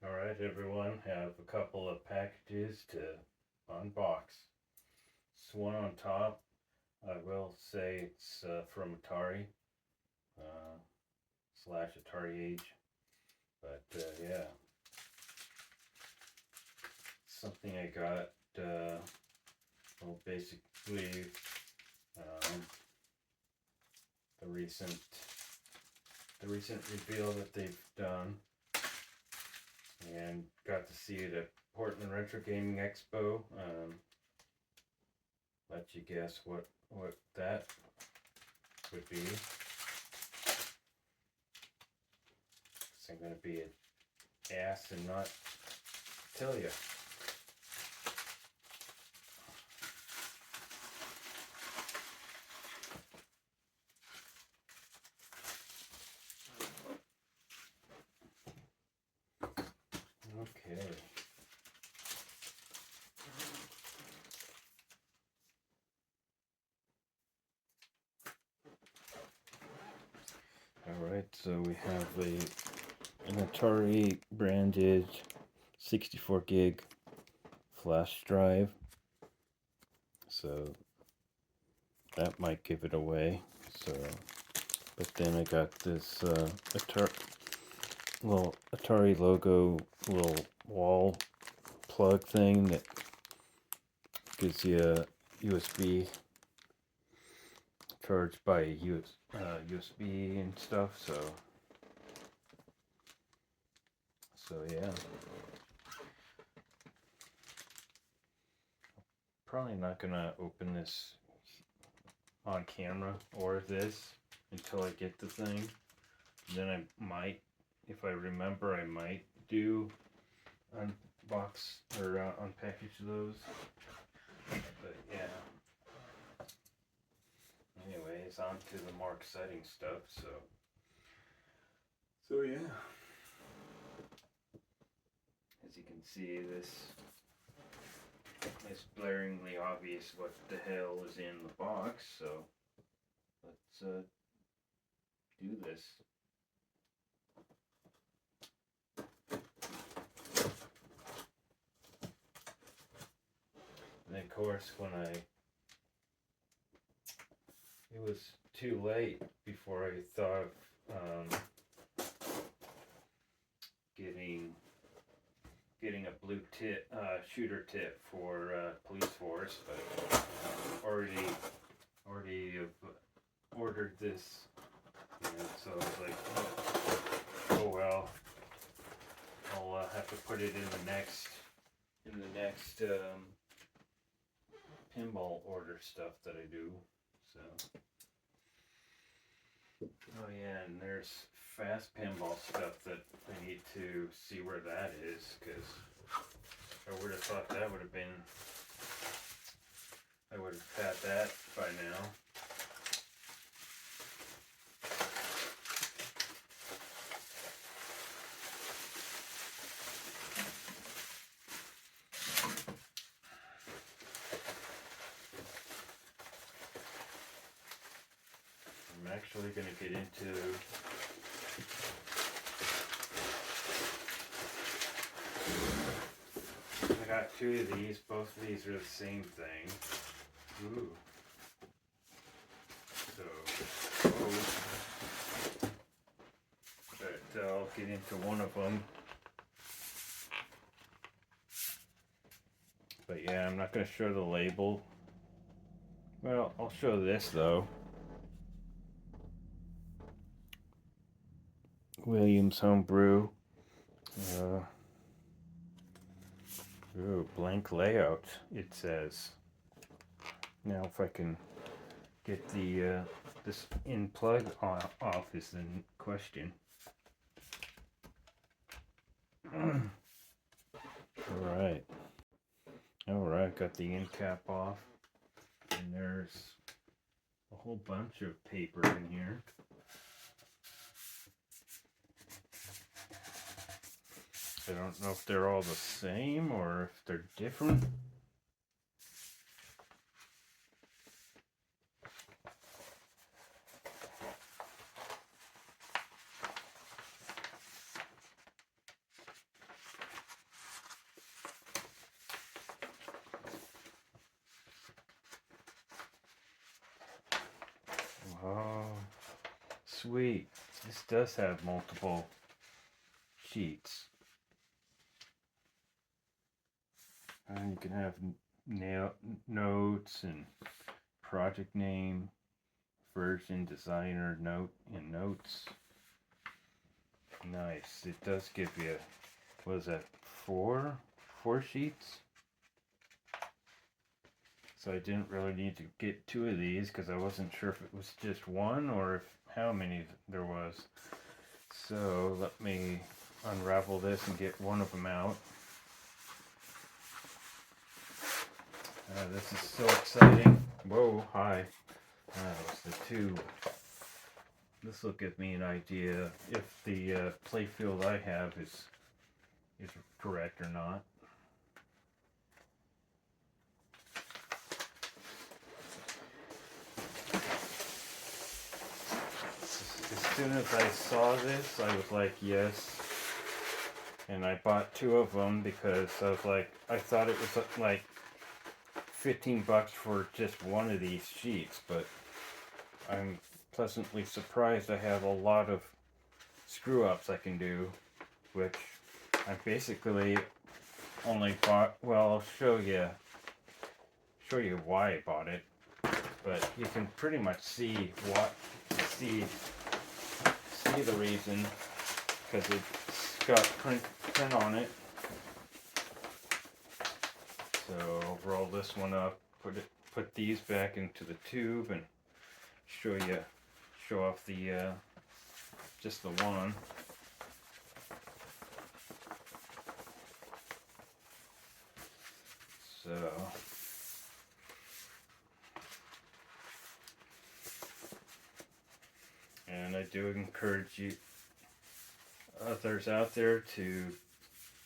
Alright everyone, have a couple of packages to unbox. This one on top, I will say it's from Atari, slash Atari Age, but yeah, something I got, well basically, the recent reveal that they've done, and got to see it at Portland Retro Gaming Expo. Let you guess what that would be. So I'm going to be an ass and not tell you. Okay. Alright, so we have an Atari branded 64 gig flash drive. So that might give it away. So, but then I got this Atari logo little wall plug thing that gives you a USB charged by USB and stuff. So yeah, probably not gonna open this on camera or this until I get the thing. Then I might, if I remember, I might do unbox or unpackage those. But yeah. Anyways, on to the more exciting stuff. So yeah. As you can see, it's blaringly obvious what the hell is in the box. So let's do this. And of course, it was too late before I thought of getting a blue tip, shooter tip for police force, but already ordered this, and so I was like, oh well, I'll have to put it in the next pinball order stuff that I do. So, oh yeah, and there's fast pinball stuff that I need to see where that is, because I would have thought that would have been, I would have had that by now. I'm actually going to get into I got two of these. Both of these are the same thing. Ooh. So, but I'll get into one of them. But yeah, I'm not going to show the label. Well, I'll show this though. Williams Homebrew. Ooh, blank layout, it says. Now if I can get the this in plug off is the question. Alright, got the end cap off, and there's a whole bunch of paper in here. I don't know if they're all the same or if they're different. sweet. This does have multiple sheets. And you can have notes and project name, version, designer, note, and notes. Nice. It does give you, what is that, four sheets? So I didn't really need to get two of these because I wasn't sure if it was just one or if how many there was. So let me unravel this and get one of them out. This is so exciting. Whoa, hi. That was the tube. This will give me an idea if the playfield I have is correct or not. As soon as I saw this, I was like, yes. And I bought two of them because I was like, I thought it was like $15 for just one of these sheets, but I'm pleasantly surprised I have a lot of screw ups I can do, which I basically only bought. Well, I'll show you why I bought it, but you can pretty much see the reason, because it's got print on it. So I'll roll this one up, put these back into the tube, and show off the just the one. So and I do encourage you others out there to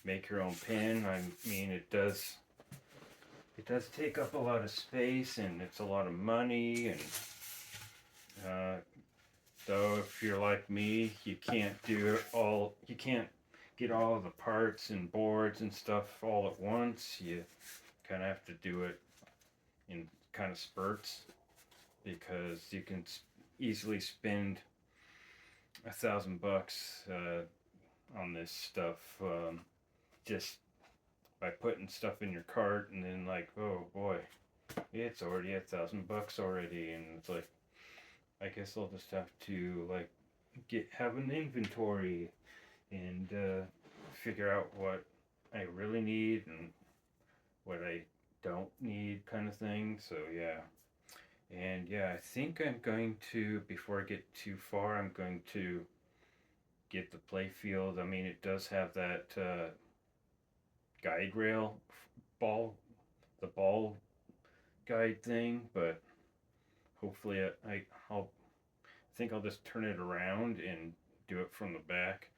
make your own pin. I mean, it does take up a lot of space and it's a lot of money, and so if you're like me, you can't get all the parts and boards and stuff all at once. You kind of have to do it in kind of spurts, because you can easily spend $1,000 on this stuff just by putting stuff in your cart, and then like, oh boy, it's already $1,000 already, and it's like, I guess I'll just have to like have an inventory and figure out what I really need and what I don't need, kind of thing. So yeah. And yeah, I think I'm going to, before I get too far, I'm going to get the playfield. I mean, it does have that guide rail the ball guide thing, but hopefully I think I'll just turn it around and do it from the back,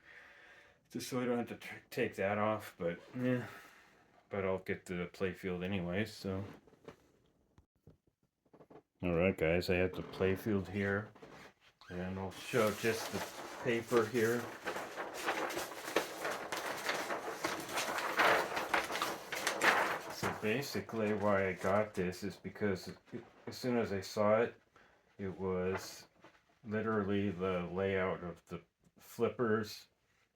just so I don't have to take that off. But yeah, but I'll get the playfield anyways. So alright guys, I have the playfield here, and I'll show just the paper here. So basically why I got this is because as soon as I saw it, it was literally the layout of the flippers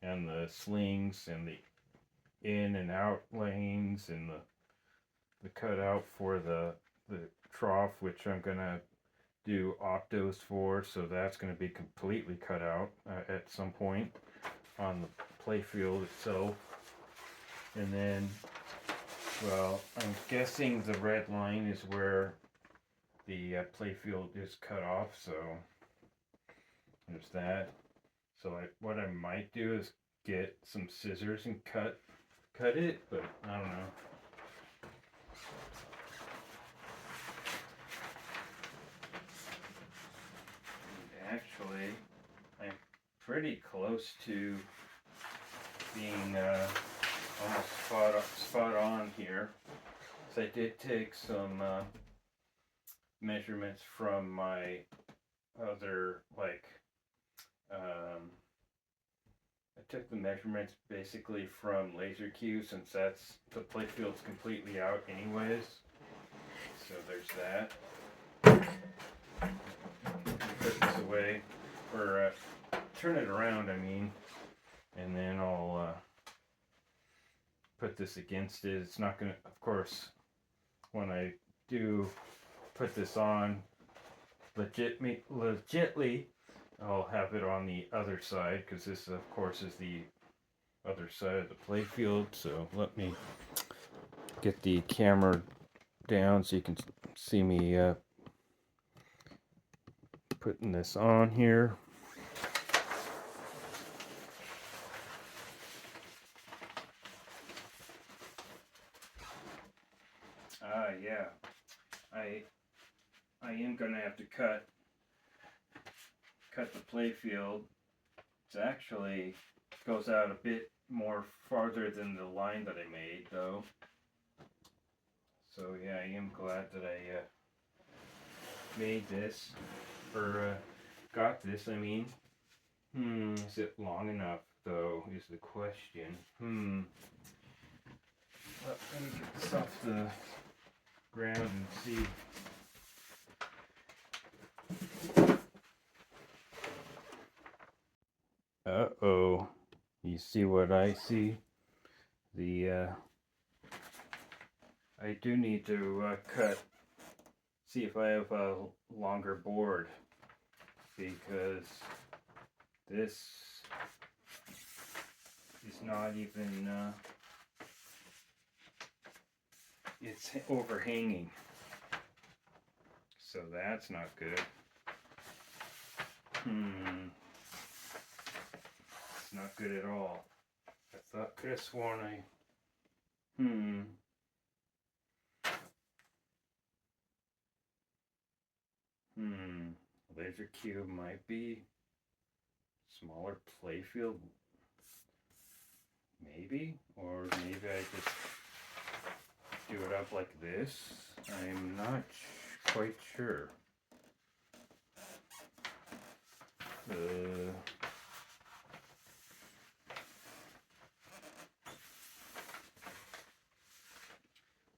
and the slings and the in and out lanes and the cutout for the trough, which I'm gonna do octos for, so that's gonna be completely cut out at some point on the playfield itself. And then, well, I'm guessing the red line is where the playfield is cut off, so there's that. So what I might do is get some scissors and cut it, but I don't know. Actually, I'm pretty close to being almost spot on here. So I did take some measurements from my other, like, I took the measurements basically from Laser Q, since that's the playfield's completely out anyways. So there's that. Put this away. or turn it around, I mean, and then I'll put this against it. It's not gonna, of course, when I do put this on legitly, I'll have it on the other side, because this, of course, is the other side of the playfield. So let me get the camera down so you can see me putting this on here. Yeah, I am gonna have to cut the playfield. It's actually goes out a bit more farther than the line that I made, though. So yeah, I am glad that I made this, or got this, I mean. Is it long enough, though, is the question. Let me get this off the ground and see. Uh-oh. You see what I see? I do need to see if I have a longer board, because this is not even, it's overhanging. So that's not good. It's not good at all. I could have sworn Laser cube might be smaller playfield, maybe, or maybe I just do it up like this. I'm not quite sure.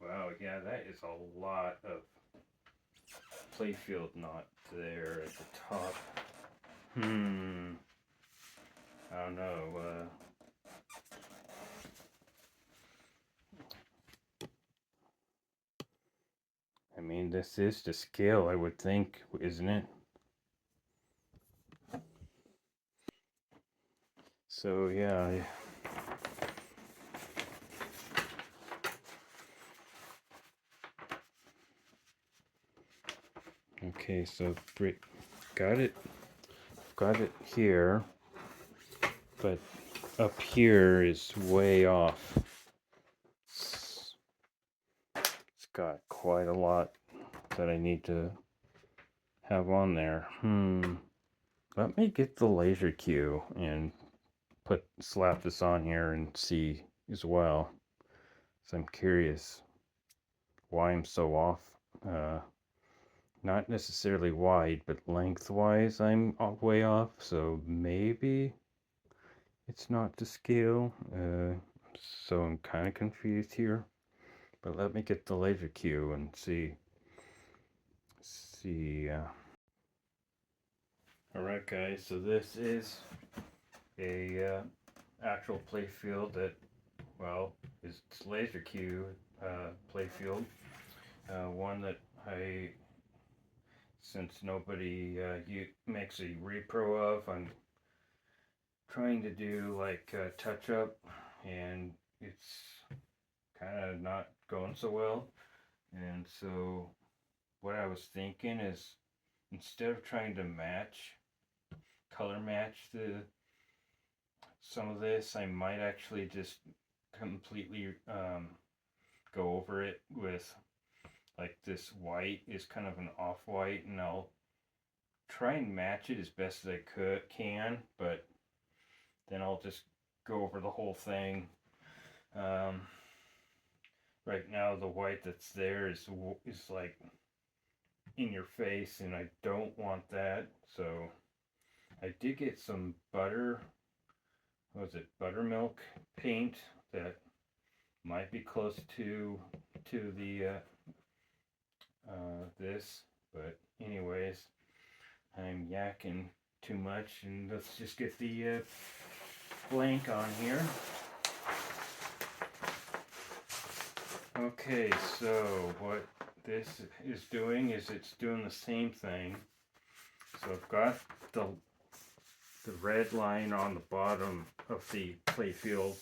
Wow, yeah, that is a lot of playfield not there at the top. I don't know. I mean, this is to scale, I would think, isn't it? So yeah. Okay, so got it here, but up here is way off. It's got quite a lot that I need to have on there. Let me get the laser cue and slap this on here and see as well. So I'm curious why I'm so off. Not necessarily wide, but lengthwise I'm way off, so maybe it's not to scale. So I'm kind of confused here. But let me get the laser cue and see. Alright guys, so this is a actual playfield that, well, is laser cue playfield. One that since nobody makes a repro of, I'm trying to do like a touch up, and it's kind of not going so well. And so what I was thinking is, instead of trying to color match some of this, I might actually just completely go over it with, like, this white is kind of an off-white, and I'll try and match it as best as I can, but then I'll just go over the whole thing. Right now the white that's there is like in your face, and I don't want that. So I did get some buttermilk paint that might be close to the this, but anyways, I'm yakking too much, and let's just get the blank on here. Okay, so what this is doing is it's doing the same thing. So I've got the red line on the bottom of the playfield,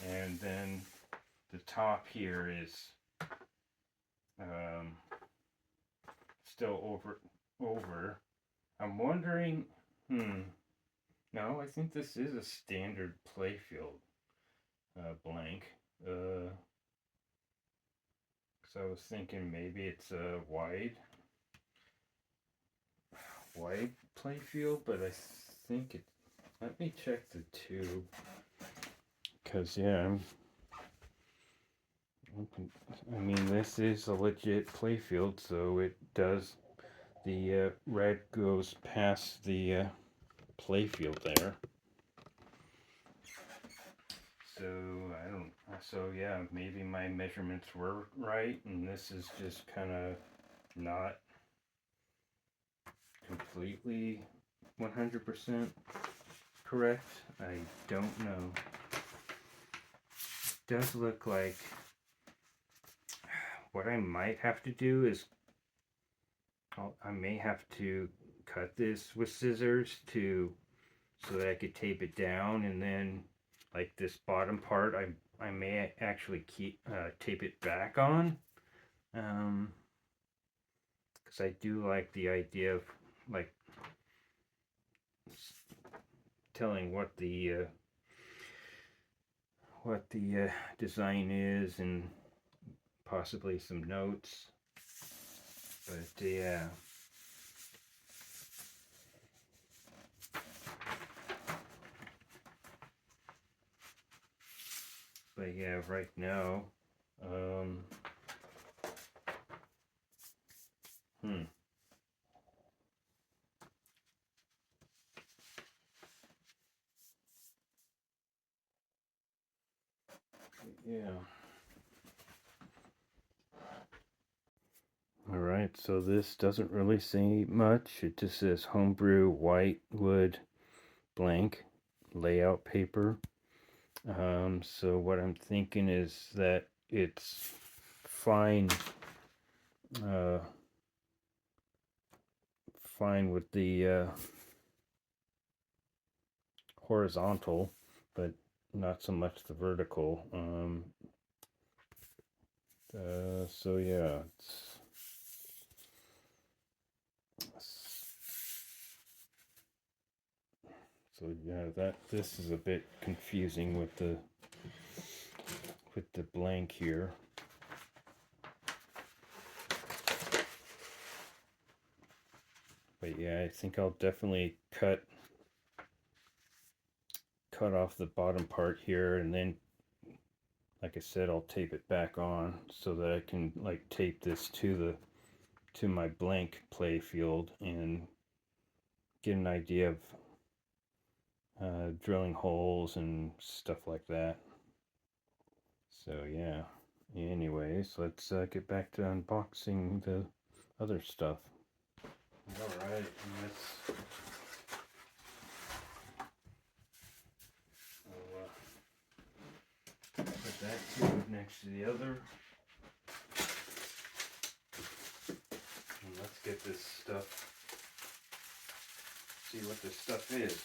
and then the top here is still over. I'm wondering, no, I think this is a standard playfield blank. Because I was thinking maybe it's a wide playfield, but I think it. Let me check the tube. Because yeah, I mean, this is a legit playfield, so it does. The red goes past the playfield there. So I don't. So yeah, maybe my measurements were right, and this is just kind of not completely 100% correct. I don't know. It does look like what I might have to do is I may have to cut this with scissors so that I could tape it down, and then like this bottom part I may actually tape it back on, because I do like the idea of like telling what the design is, and possibly some notes. But yeah. But yeah, right now, yeah. Alright, so this doesn't really say much. It just says homebrew white wood blank layout paper. So what I'm thinking is that it's fine with the horizontal, but not so much the vertical. So yeah, so yeah, this is a bit confusing with the blank here. But yeah, I think I'll definitely cut off the bottom part here, and then like I said, I'll tape it back on so that I can like tape this to my blank play field and get an idea of drilling holes and stuff like that. So yeah, anyways, let's get back to unboxing the other stuff. Alright, let's put that tube next to the other. And let's get this stuff, see what this stuff is.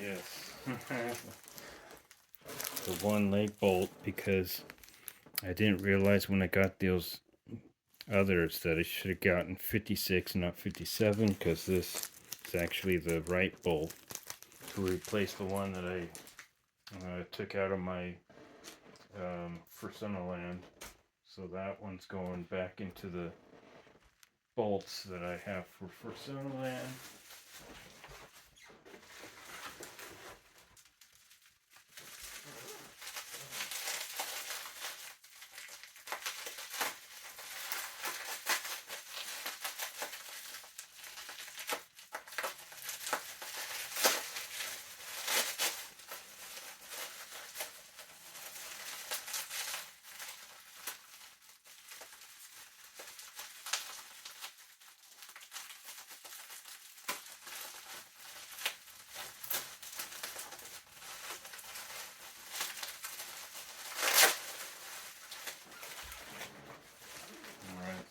Yes. The one leg bolt, because I didn't realize when I got those others that I should have gotten 56, not 57, because this is actually the right bolt to replace the one that I took out of my Fursona Land. So that one's going back into the bolts that I have for Fursona Land.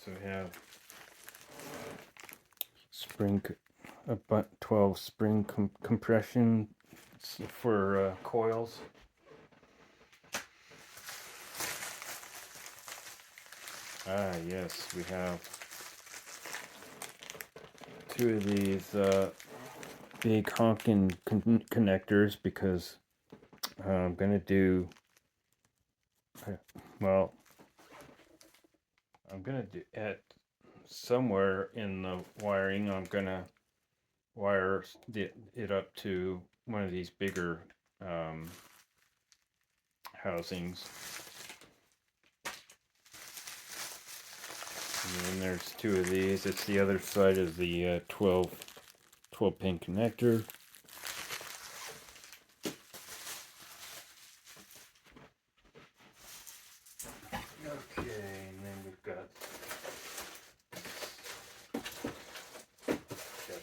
So we have spring, about 12 spring compression for coils. Yes, we have 2 of these big honking connectors because I'm gonna do, well, I'm gonna do at somewhere in the wiring. I'm gonna wire it up to one of these bigger housings. And then there's 2 of these. It's the other side of the 12 pin connector. Okay, and then we've got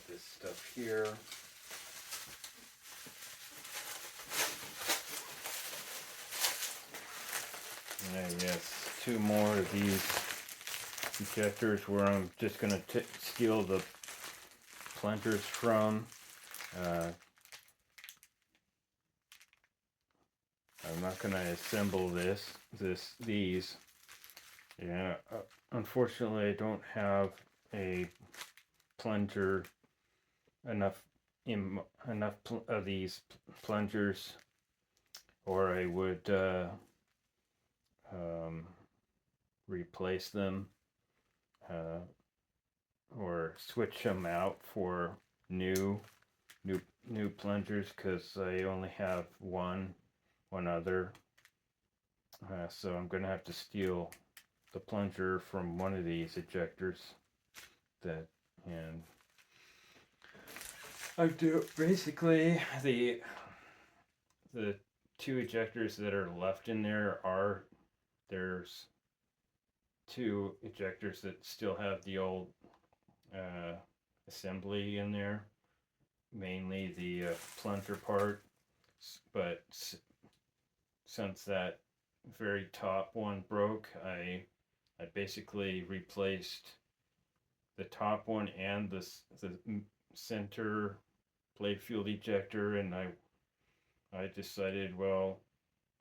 this stuff here. Yes, 2 more of these ejectors where I'm just going to steal the plungers from. I'm not going to assemble these. Yeah, unfortunately, I don't have a plunger enough of these plungers, or I would replace them or switch them out for new plungers, because I only have one other. So I'm gonna have to steal the plunger from one of these ejectors. And I do basically the 2 ejectors that are left in there there's 2 ejectors that still have the old assembly in there, mainly the plunger part, but since that very top one broke, I basically replaced the top one and the center blade field ejector, and I decided, well,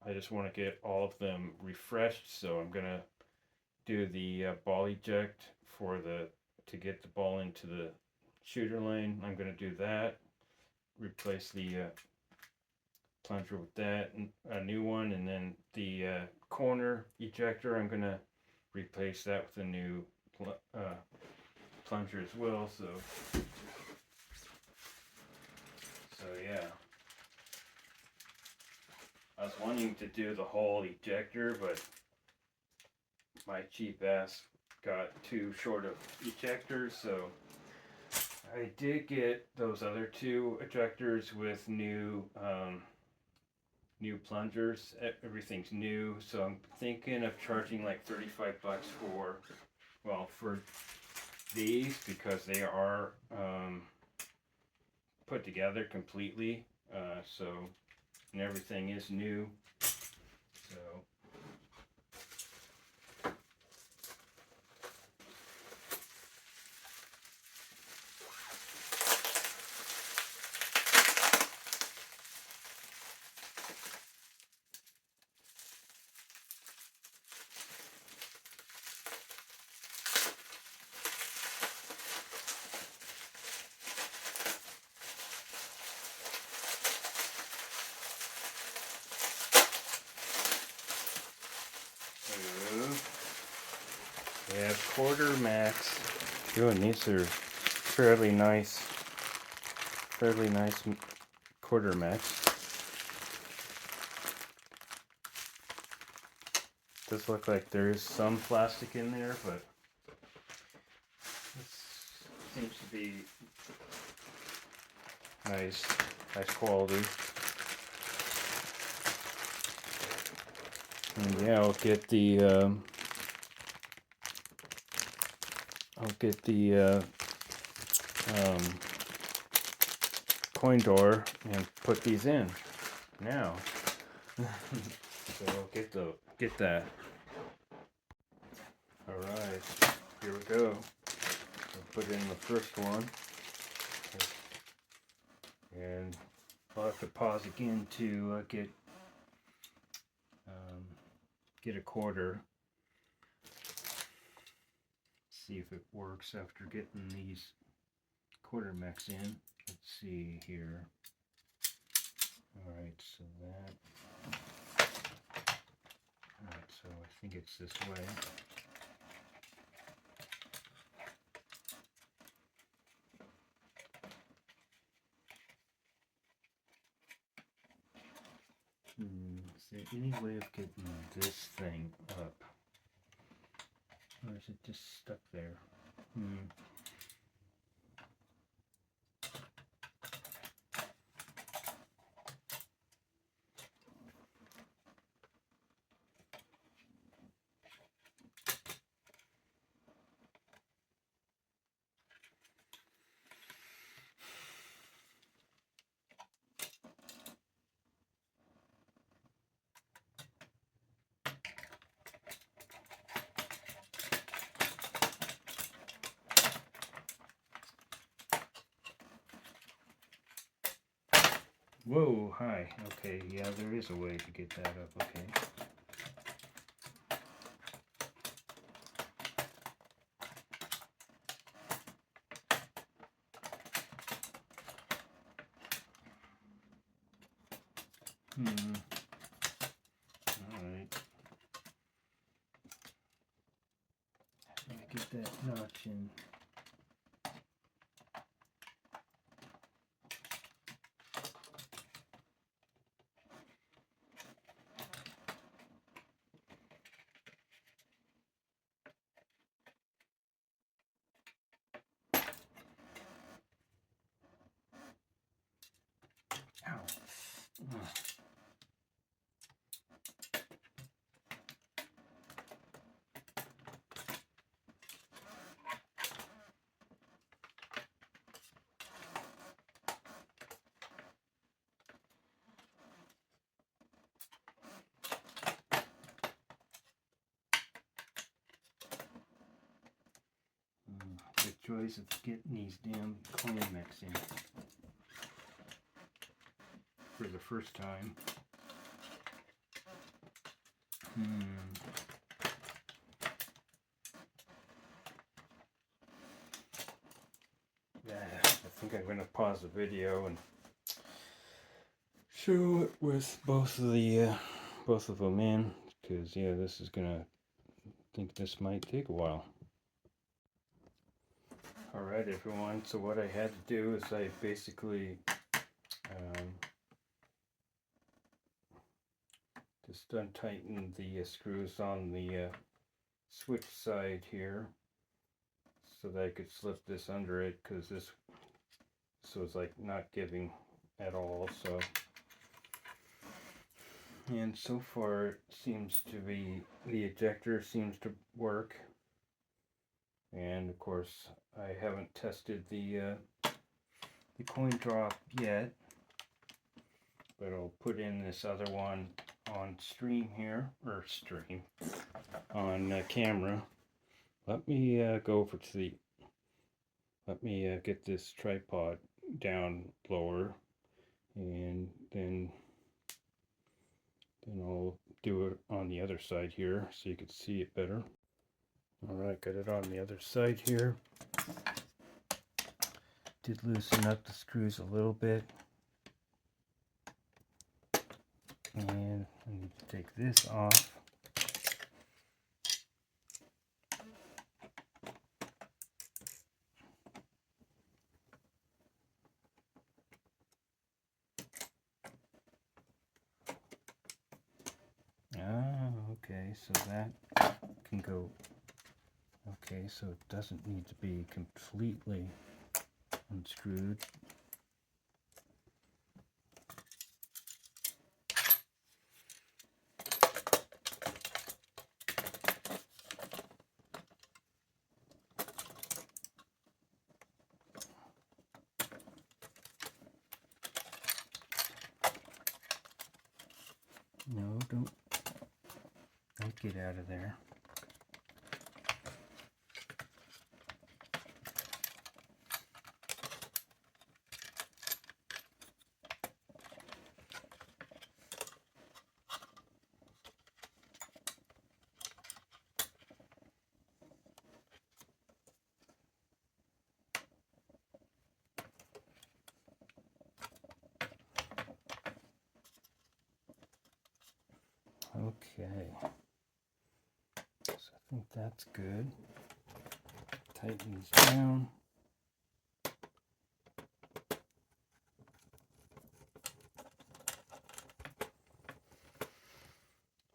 I just want to get all of them refreshed, so I'm gonna do the ball eject to get the ball into the shooter lane. I'm gonna do that, replace the plunger with that, and a new one, and then the corner ejector, I'm gonna replace that with a new plunger as well. So yeah, I was wanting to do the whole ejector, but my cheap ass got too short of ejectors, so I did get those other 2 ejectors with new plungers. Everything's new, so I'm thinking of charging like $35 for these, because they are put together completely, and everything is new. So we have quarter max doing. These are fairly nice quarter mechs. Does look like there is some plastic in there, but this seems to be nice quality. And yeah, I'll get the coin door and put these in now. So I'll get that. All right, here we go. I'll put in the first one, and I'll have to pause again to get a quarter. See if it works after getting these quarter mechs in. Let's see here. All right, so that. All right, so I think it's this way. Is there any way of getting this thing up? Or is it just stuck there? Whoa, hi. Okay, yeah, there is a way to get that up. Okay. Alright. Let me get that notch in. Ow. The joys of getting these damn coin mechs in for the first time. Yeah, I think I'm going to pause the video and show it with both of them in, because yeah, this is gonna. I think this might take a while. All right, everyone. So what I had to do is I basically just untightened the screws on the switch side here, so that I could slip this under it, because this was like not giving at all. So, and so far it seems to be, the ejector seems to work. And of course, I haven't tested the coin drop yet, but I'll put in this other one on stream here, or stream, on camera. Let me go over to the, let me get this tripod down lower, and then I'll do it on the other side here so you can see it better. Alright, got it on the other side here. Did loosen up the screws a little bit. And I need to take this off. Okay, so that can go. Okay, so it doesn't need to be completely unscrewed. No, don't get out of there. Okay, so I think that's good. Tighten these down.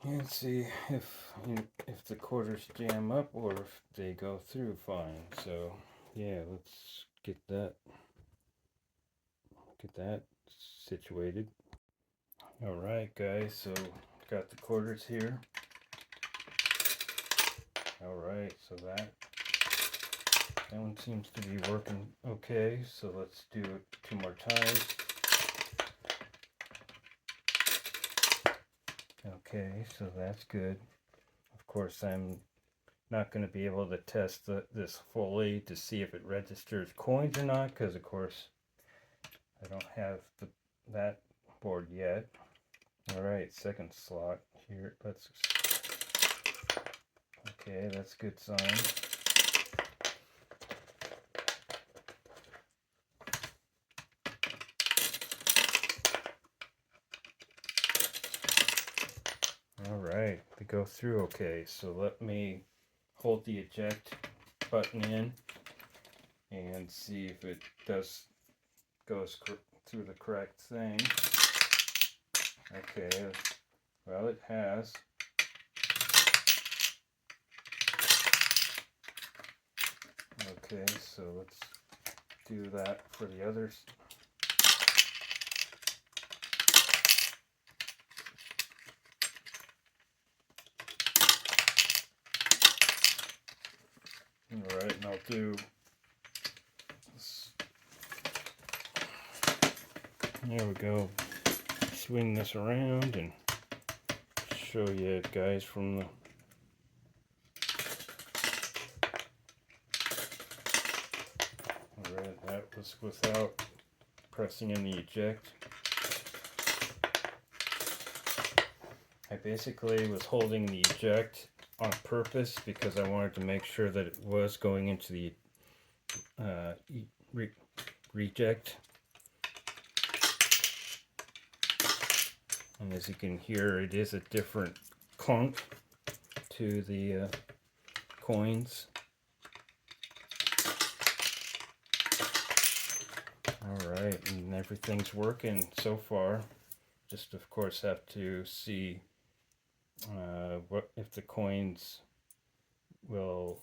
And see if the quarters jam up or if they go through fine. So yeah, let's get that situated. All right, guys. So got the quarters here. All right, so that one seems to be working okay. So let's do it 2 more times. Okay, so that's good. Of course, I'm not going to be able to test this fully to see if it registers coins or not, because of course I don't have that board yet. All right, second slot here. Okay, that's a good sign. All right, they go through okay. So let me hold the eject button in and see if it goes through the correct thing. Okay, well, it has. Okay, so let's do that for the others. All right, and I'll do this. There we go. Swing this around and show you guys from the Alright, that was without pressing in the eject. I basically was holding the eject on purpose because I wanted to make sure that it was going into the reject. And as you can hear, it is a different clunk to the coins. Alright, and everything's working so far. Just of course have to see what if the coins will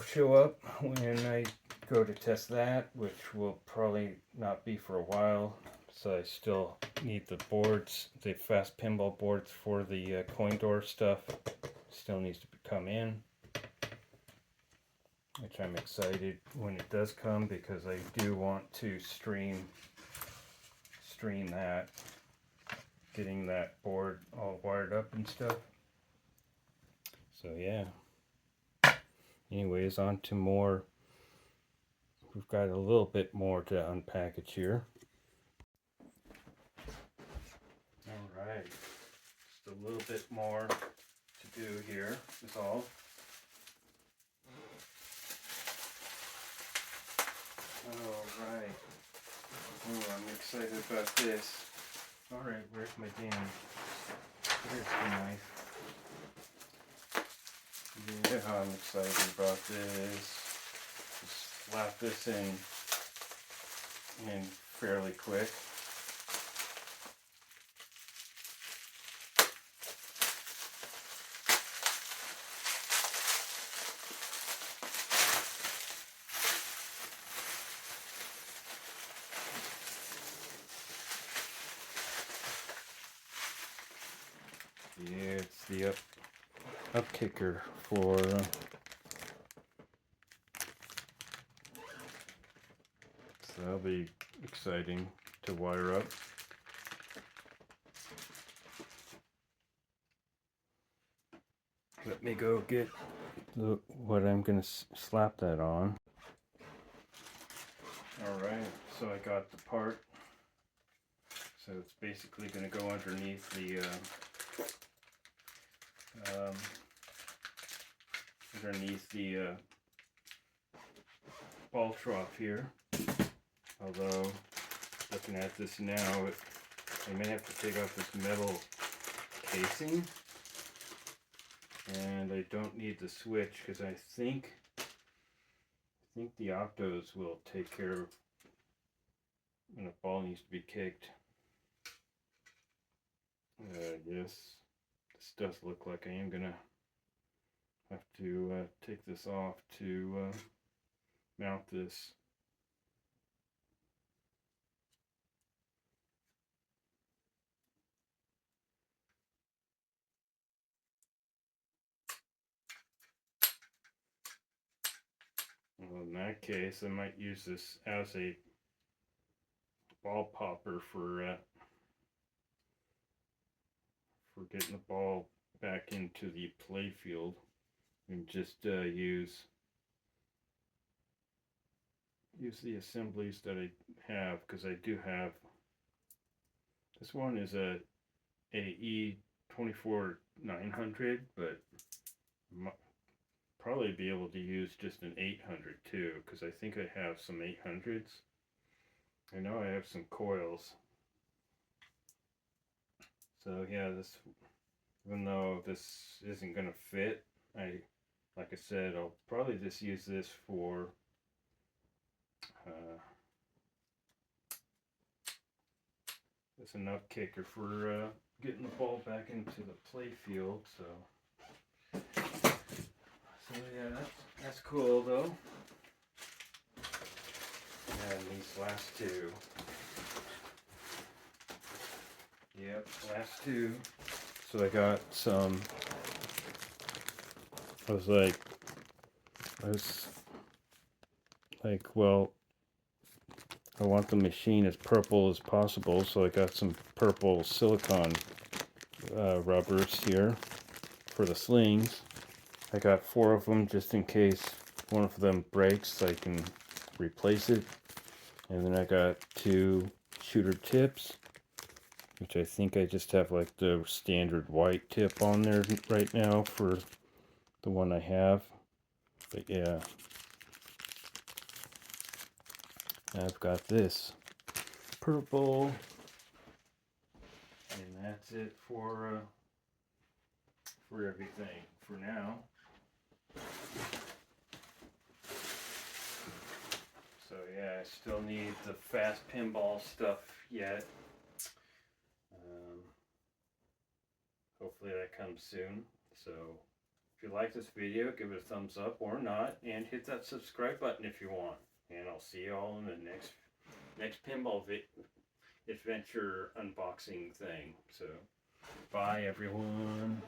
show up when I go to test that, which will probably not be for a while. So I still need the boards, the fast pinball boards for the coin door stuff. Still needs to come in, which I'm excited when it does come because I do want to stream that, getting that board all wired up and stuff. So yeah. Anyways, on to more. We've got a little bit more to unpackage here. Alright, just a little bit more to do here is all. Alright. Oh, I'm excited about this. Alright, where's my damn... Where's the knife? Yeah, I'm excited about this. Just slap this in fairly quick. Yeah, it's the up kicker for so that'll be exciting to wire up. Let me go get what I'm gonna slap that on. Alright, so I got the part. So it's basically going to go underneath the ball trough here. Although, looking at this now, I may have to take off this metal casing. And I don't need the switch because I think the optos will take care of when a ball needs to be kicked. Yes, this does look like I am gonna have to take this off to mount this. Well, in that case, I might use this as a ball popper for getting the ball back into the play field, and just use the assemblies that I have, because I do have this one is a E24900, but probably be able to use just an 800 too, because I think I have some 800s. I know I have some coils. So yeah, this, even though this isn't gonna fit, like I said, I'll probably just use this for it's an up kicker for getting the ball back into the play field. So yeah, that's cool though. And these last two. Yep, last two. So I got some. I was like, well, I want the machine as purple as possible, so I got some purple silicone rubbers here for the slings. I got 4 of them just in case one of them breaks, I can replace it. And then I got 2 shooter tips, which I think I just have like the standard white tip on there right now for the one I have. But yeah, I've got this purple, and that's it for everything for now. So yeah, I still need the fast pinball stuff yet. Hopefully that comes soon. So if you like this video, give it a thumbs up or not, and hit that subscribe button if you want. And I'll see you all in the next pinball adventure unboxing thing. So bye everyone.